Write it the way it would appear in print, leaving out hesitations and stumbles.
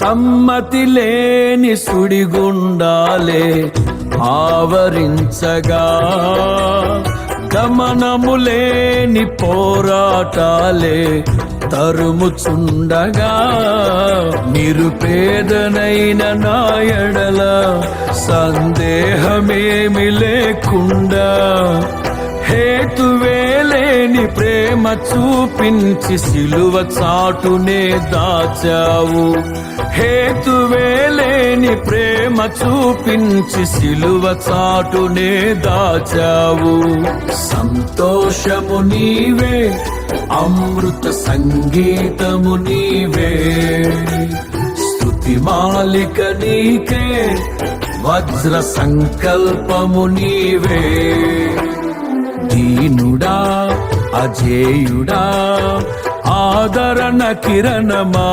సమ్మతి లేని సుడిగుండాలే ఆవరించగా, గమనము లేని పోరాటాలే తరుముచుండగా, నిరుపేదనైన నా ఎడల సందేహమేమి లేకుండా హేతువేలేని ప్రేమ చూపించి సిలువ చాటునే దాచావు. హేతువేలేని ప్రేమ చూపించి సిలువ చాటునే దాచావు. సంతోషము నీవే, అమృత సంగీతము నీవే, స్తుతి మాలిక నీకే, వజ్ర సంకల్పము నీవే. దీనుడా అజేయుడా ఆదరణ కిరణమా,